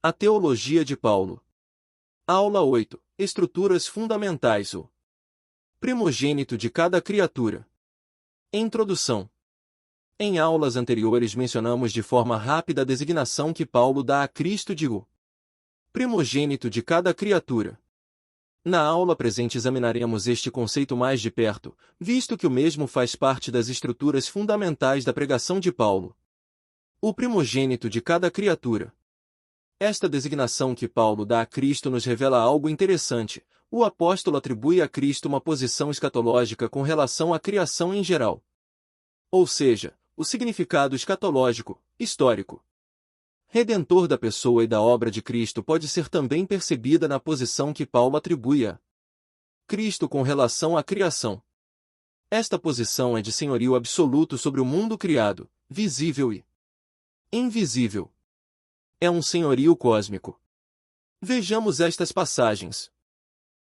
A Teologia de Paulo. Aula 8. Estruturas fundamentais. O primogênito de cada criatura. Introdução. Em aulas anteriores mencionamos de forma rápida a designação que Paulo dá a Cristo de o primogênito de cada criatura. Na aula presente examinaremos este conceito mais de perto, visto que o mesmo faz parte das estruturas fundamentais da pregação de Paulo. O primogênito de cada criatura. Esta designação que Paulo dá a Cristo nos revela algo interessante. O apóstolo atribui a Cristo uma posição escatológica com relação à criação em geral. Ou seja, o significado escatológico, histórico, redentor da pessoa e da obra de Cristo pode ser também percebida na posição que Paulo atribui a Cristo com relação à criação. Esta posição é de senhorio absoluto sobre o mundo criado, visível e invisível. É um senhorio cósmico. Vejamos estas passagens.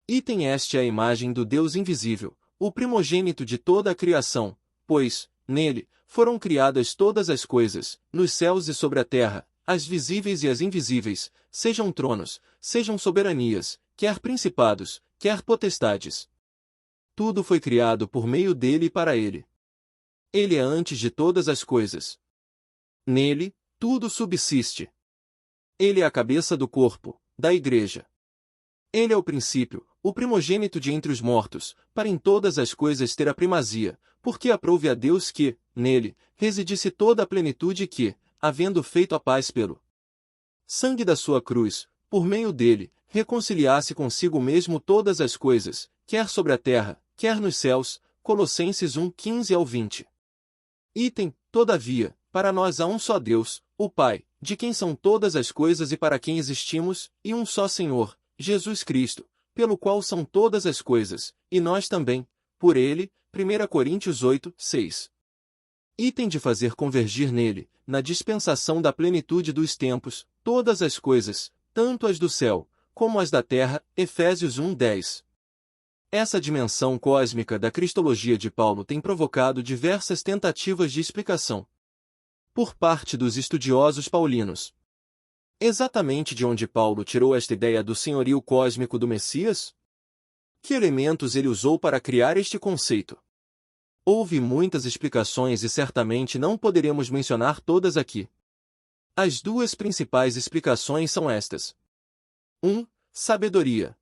Item este é a imagem do Deus invisível, o primogênito de toda a criação, pois, nele, foram criadas todas as coisas, nos céus e sobre a terra, as visíveis e as invisíveis, sejam tronos, sejam soberanias, quer principados, quer potestades. Tudo foi criado por meio dele e para ele. Ele é antes de todas as coisas. Nele, tudo subsiste. Ele é a cabeça do corpo, da igreja. Ele é o princípio, o primogênito de entre os mortos, para em todas as coisas ter a primazia, porque aprouve a Deus que, nele, residisse toda a plenitude e que, havendo feito a paz pelo sangue da sua cruz, por meio dele, reconciliasse consigo mesmo todas as coisas, quer sobre a terra, quer nos céus. Colossenses 1:15-20. Item, todavia, para nós há um só Deus, o Pai, de quem são todas as coisas e para quem existimos, e um só Senhor, Jesus Cristo, pelo qual são todas as coisas, e nós também, por ele. 1 Coríntios 8:6. Item de fazer convergir nele, na dispensação da plenitude dos tempos, todas as coisas, tanto as do céu, como as da terra. Efésios 1:10. Essa dimensão cósmica da cristologia de Paulo tem provocado diversas tentativas de explicação por parte dos estudiosos paulinos. Exatamente de onde Paulo tirou esta ideia do senhorio cósmico do Messias? Que elementos ele usou para criar este conceito? Houve muitas explicações e certamente não poderemos mencionar todas aqui. As duas principais explicações são estas. 1. Sabedoria.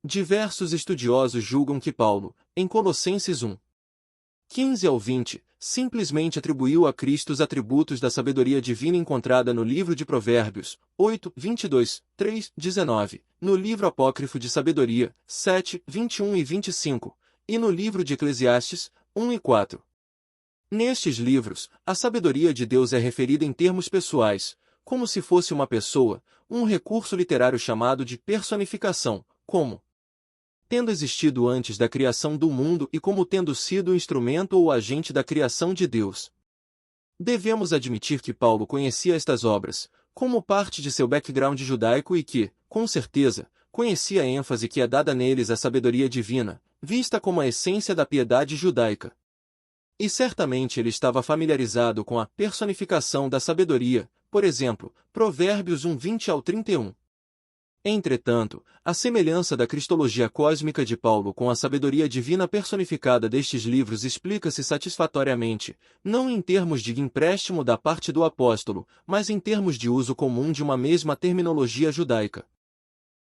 Diversos estudiosos julgam que Paulo, em Colossenses 1:15-20, simplesmente atribuiu a Cristo os atributos da sabedoria divina encontrada no livro de Provérbios, 8:22, 3:19, no livro apócrifo de Sabedoria, 7:21 e 25, e no livro de Eclesiastes, 1 e 4. Nestes livros, a sabedoria de Deus é referida em termos pessoais, como se fosse uma pessoa, um recurso literário chamado de personificação, como tendo existido antes da criação do mundo e como tendo sido o instrumento ou agente da criação de Deus. Devemos admitir que Paulo conhecia estas obras, como parte de seu background judaico e que, com certeza, conhecia a ênfase que é dada neles à sabedoria divina, vista como a essência da piedade judaica. E certamente ele estava familiarizado com a personificação da sabedoria, por exemplo, Provérbios 1:20-31. Entretanto, a semelhança da cristologia cósmica de Paulo com a sabedoria divina personificada destes livros explica-se satisfatoriamente, não em termos de empréstimo da parte do apóstolo, mas em termos de uso comum de uma mesma terminologia judaica.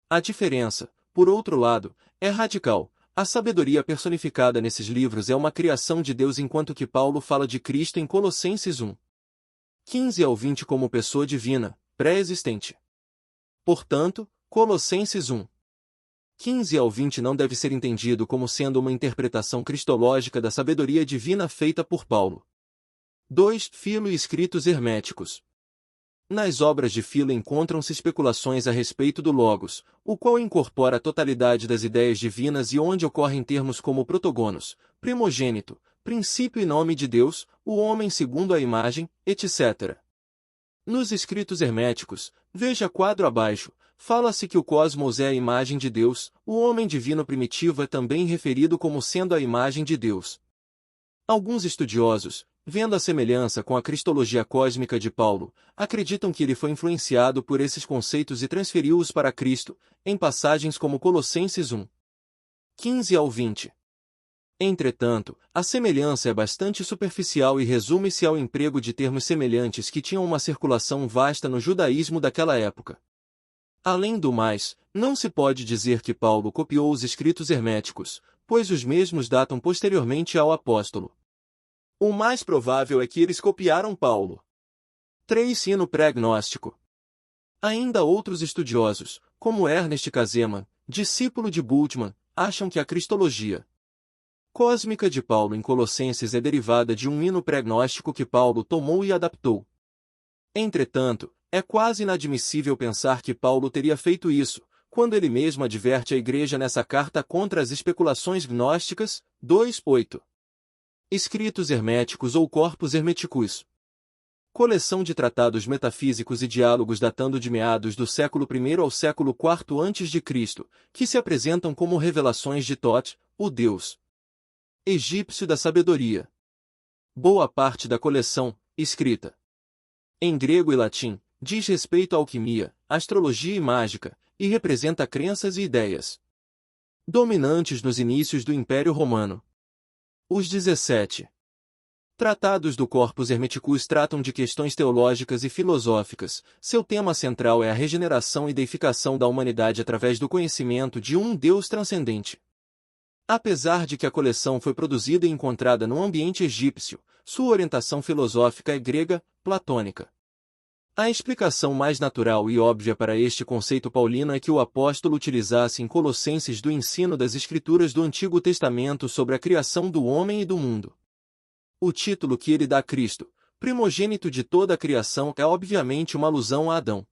A diferença, por outro lado, é radical. A sabedoria personificada nesses livros é uma criação de Deus enquanto que Paulo fala de Cristo em Colossenses 1:15-20 como pessoa divina, pré-existente. Portanto, Colossenses 1:15-20 não deve ser entendido como sendo uma interpretação cristológica da sabedoria divina feita por Paulo. 2. Filo e escritos herméticos. Nas obras de Filo encontram-se especulações a respeito do Logos, o qual incorpora a totalidade das ideias divinas e onde ocorrem termos como protogonos, primogênito, princípio e nome de Deus, o homem segundo a imagem, etc. Nos escritos herméticos, veja quadro abaixo, fala-se que o cosmos é a imagem de Deus, o homem divino primitivo é também referido como sendo a imagem de Deus. Alguns estudiosos, vendo a semelhança com a cristologia cósmica de Paulo, acreditam que ele foi influenciado por esses conceitos e transferiu-os para Cristo, em passagens como Colossenses 1, 15 ao 20. Entretanto, a semelhança é bastante superficial e resume-se ao emprego de termos semelhantes que tinham uma circulação vasta no judaísmo daquela época. Além do mais, não se pode dizer que Paulo copiou os escritos herméticos, pois os mesmos datam posteriormente ao apóstolo. O mais provável é que eles copiaram Paulo. 3. Sino pré-gnóstico. Ainda outros estudiosos, como Ernest Caseman, discípulo de Bultmann, acham que a cristologia cósmica de Paulo em Colossenses é derivada de um hino pré-gnóstico que Paulo tomou e adaptou. Entretanto, é quase inadmissível pensar que Paulo teria feito isso, quando ele mesmo adverte a igreja nessa carta contra as especulações gnósticas, 2:8. Escritos herméticos ou corpus hermeticus. Coleção de tratados metafísicos e diálogos datando de meados do século I ao século IV a.C., que se apresentam como revelações de Thoth, o deus egípcio da sabedoria. Boa parte da coleção, escrita em grego e latim, diz respeito à alquimia, astrologia e mágica, e representa crenças e ideias dominantes nos inícios do Império Romano. Os 17 tratados do Corpus Hermeticus tratam de questões teológicas e filosóficas. Seu tema central é a regeneração e deificação da humanidade através do conhecimento de um Deus transcendente. Apesar de que a coleção foi produzida e encontrada num ambiente egípcio, sua orientação filosófica é grega, platônica. A explicação mais natural e óbvia para este conceito paulino é que o apóstolo utilizasse em Colossenses do ensino das Escrituras do Antigo Testamento sobre a criação do homem e do mundo. O título que ele dá a Cristo, primogênito de toda a criação, é obviamente uma alusão a Adão.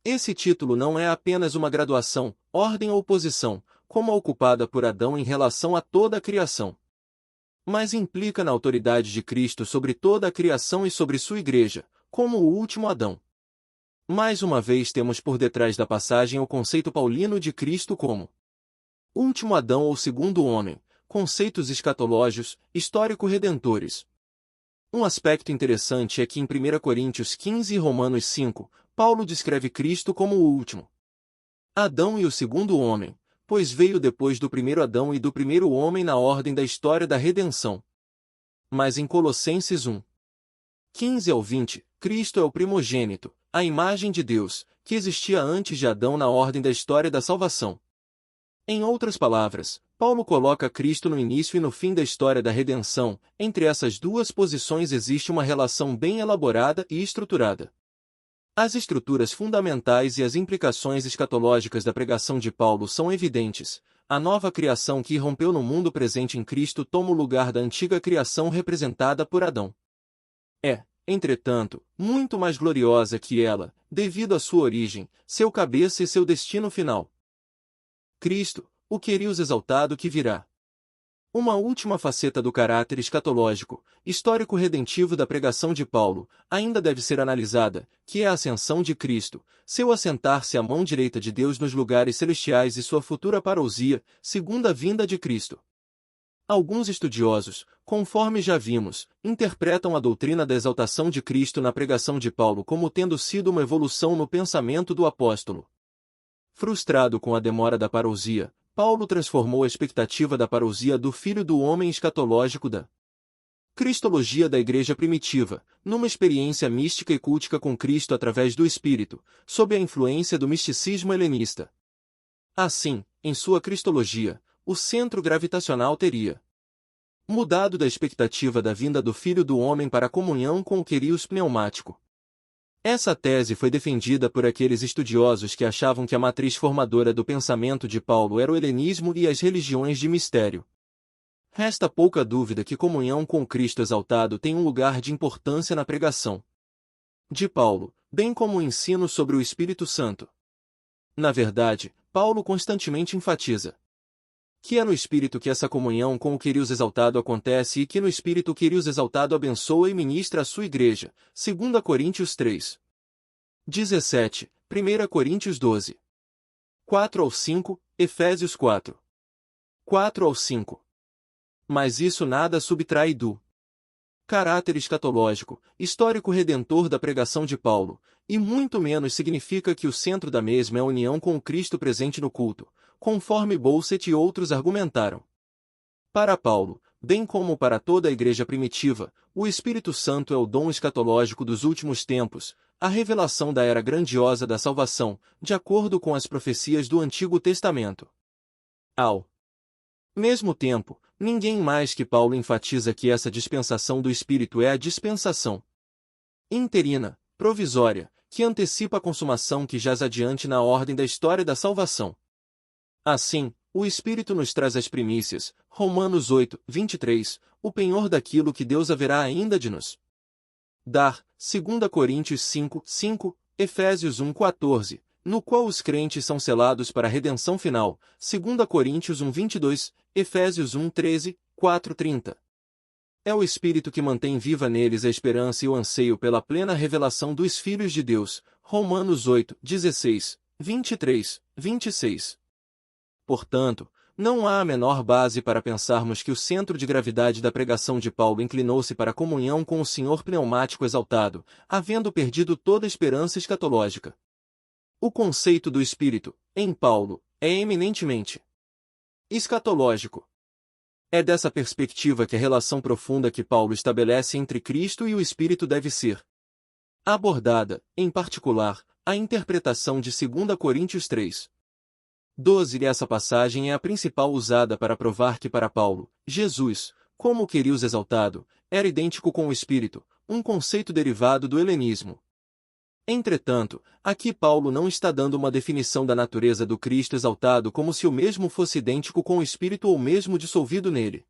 Esse título não é apenas uma graduação, ordem ou posição, como a ocupada por Adão em relação a toda a criação, mas implica na autoridade de Cristo sobre toda a criação e sobre sua igreja, como o último Adão. Mais uma vez temos por detrás da passagem o conceito paulino de Cristo como último Adão ou segundo homem, conceitos escatológicos, histórico-redentores. Um aspecto interessante é que em 1 Coríntios 15 e Romanos 5, Paulo descreve Cristo como o último Adão e o segundo homem, pois veio depois do primeiro Adão e do primeiro homem na ordem da história da redenção. Mas em Colossenses 1, 15 ao 20, Cristo é o primogênito, a imagem de Deus, que existia antes de Adão na ordem da história da salvação. Em outras palavras, Paulo coloca Cristo no início e no fim da história da redenção. Entre essas duas posições existe uma relação bem elaborada e estruturada. As estruturas fundamentais e as implicações escatológicas da pregação de Paulo são evidentes. A nova criação que irrompeu no mundo presente em Cristo toma o lugar da antiga criação representada por Adão. É, entretanto, muito mais gloriosa que ela, devido à sua origem, seu cabeça e seu destino final. Cristo, o Querios exaltado que virá. Uma última faceta do caráter escatológico, histórico-redentivo da pregação de Paulo, ainda deve ser analisada, que é a ascensão de Cristo, seu assentar-se à mão direita de Deus nos lugares celestiais e sua futura parousia, segunda vinda de Cristo. Alguns estudiosos, conforme já vimos, interpretam a doutrina da exaltação de Cristo na pregação de Paulo como tendo sido uma evolução no pensamento do apóstolo. Frustrado com a demora da parousia, Paulo transformou a expectativa da parousia do Filho do Homem escatológico da cristologia da Igreja primitiva, numa experiência mística e cultica com Cristo através do Espírito, sob a influência do misticismo helenista. Assim, em sua cristologia, o centro gravitacional teria mudado da expectativa da vinda do Filho do Homem para a comunhão com o Querios pneumático. Essa tese foi defendida por aqueles estudiosos que achavam que a matriz formadora do pensamento de Paulo era o helenismo e as religiões de mistério. Resta pouca dúvida que comunhão com Cristo exaltado tem um lugar de importância na pregação de Paulo, bem como o ensino sobre o Espírito Santo. Na verdade, Paulo constantemente enfatiza que é no Espírito que essa comunhão com o Querios exaltado acontece e que no Espírito o Querios exaltado abençoa e ministra a sua igreja, 2 Coríntios 3. 17, 1 Coríntios 12. 4 ao 5, Efésios 4. 4 ao 5. Mas isso nada subtrai do caráter escatológico, histórico redentor da pregação de Paulo, e muito menos significa que o centro da mesma é a união com o Cristo presente no culto, conforme Bosset e outros argumentaram. Para Paulo, bem como para toda a igreja primitiva, o Espírito Santo é o dom escatológico dos últimos tempos, a revelação da era grandiosa da salvação, de acordo com as profecias do Antigo Testamento. Ao mesmo tempo, ninguém mais que Paulo enfatiza que essa dispensação do Espírito é a dispensação interina, provisória, que antecipa a consumação que jaz adiante na ordem da história da salvação. Assim, o Espírito nos traz as primícias, Romanos 8, 23, o penhor daquilo que Deus haverá ainda de nos dar, 2 Coríntios 5, 5, Efésios 1, 14, no qual os crentes são selados para a redenção final, 2 Coríntios 1, 22, Efésios 1, 13, 4, 30. É o Espírito que mantém viva neles a esperança e o anseio pela plena revelação dos filhos de Deus, Romanos 8, 16, 23, 26. Portanto, não há a menor base para pensarmos que o centro de gravidade da pregação de Paulo inclinou-se para a comunhão com o Senhor pneumático exaltado, havendo perdido toda esperança escatológica. O conceito do Espírito, em Paulo, é eminentemente escatológico. É dessa perspectiva que a relação profunda que Paulo estabelece entre Cristo e o Espírito deve ser abordada, em particular, a interpretação de 2 Coríntios 3. 12 e essa passagem é a principal usada para provar que para Paulo, Jesus, como o Querios exaltado, era idêntico com o Espírito, um conceito derivado do helenismo. Entretanto, aqui Paulo não está dando uma definição da natureza do Cristo exaltado como se o mesmo fosse idêntico com o Espírito ou mesmo dissolvido nele.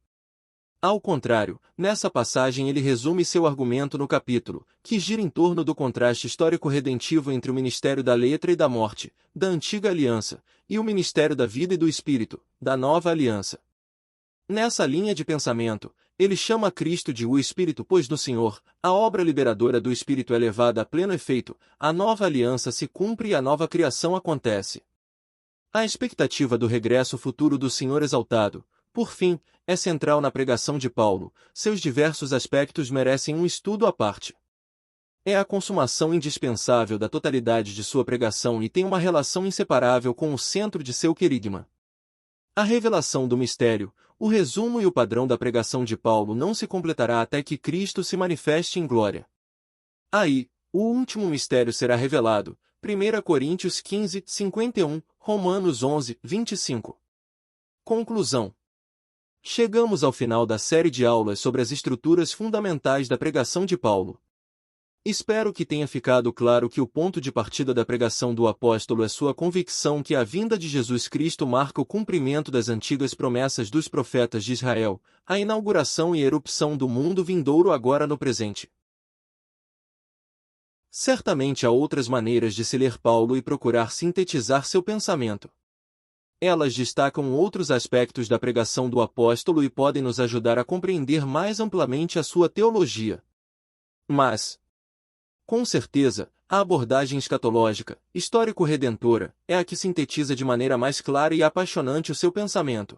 Ao contrário, nessa passagem ele resume seu argumento no capítulo, que gira em torno do contraste histórico-redentivo entre o ministério da letra e da morte, da antiga aliança, e o ministério da vida e do Espírito, da nova aliança. Nessa linha de pensamento, ele chama Cristo de o Espírito, pois no Senhor, a obra liberadora do Espírito é levada a pleno efeito, a nova aliança se cumpre e a nova criação acontece. A expectativa do regresso futuro do Senhor exaltado, por fim, é central na pregação de Paulo, seus diversos aspectos merecem um estudo à parte. É a consumação indispensável da totalidade de sua pregação e tem uma relação inseparável com o centro de seu querigma. A revelação do mistério, o resumo e o padrão da pregação de Paulo não se completará até que Cristo se manifeste em glória. Aí, o último mistério será revelado, 1 Coríntios 15, 51, Romanos 11, 25. Conclusão. Chegamos ao final da série de aulas sobre as estruturas fundamentais da pregação de Paulo. Espero que tenha ficado claro que o ponto de partida da pregação do apóstolo é sua convicção que a vinda de Jesus Cristo marca o cumprimento das antigas promessas dos profetas de Israel, a inauguração e erupção do mundo vindouro agora no presente. Certamente há outras maneiras de se ler Paulo e procurar sintetizar seu pensamento. Elas destacam outros aspectos da pregação do apóstolo e podem nos ajudar a compreender mais amplamente a sua teologia. Mas, com certeza, a abordagem escatológica, histórico-redentora, é a que sintetiza de maneira mais clara e apaixonante o seu pensamento.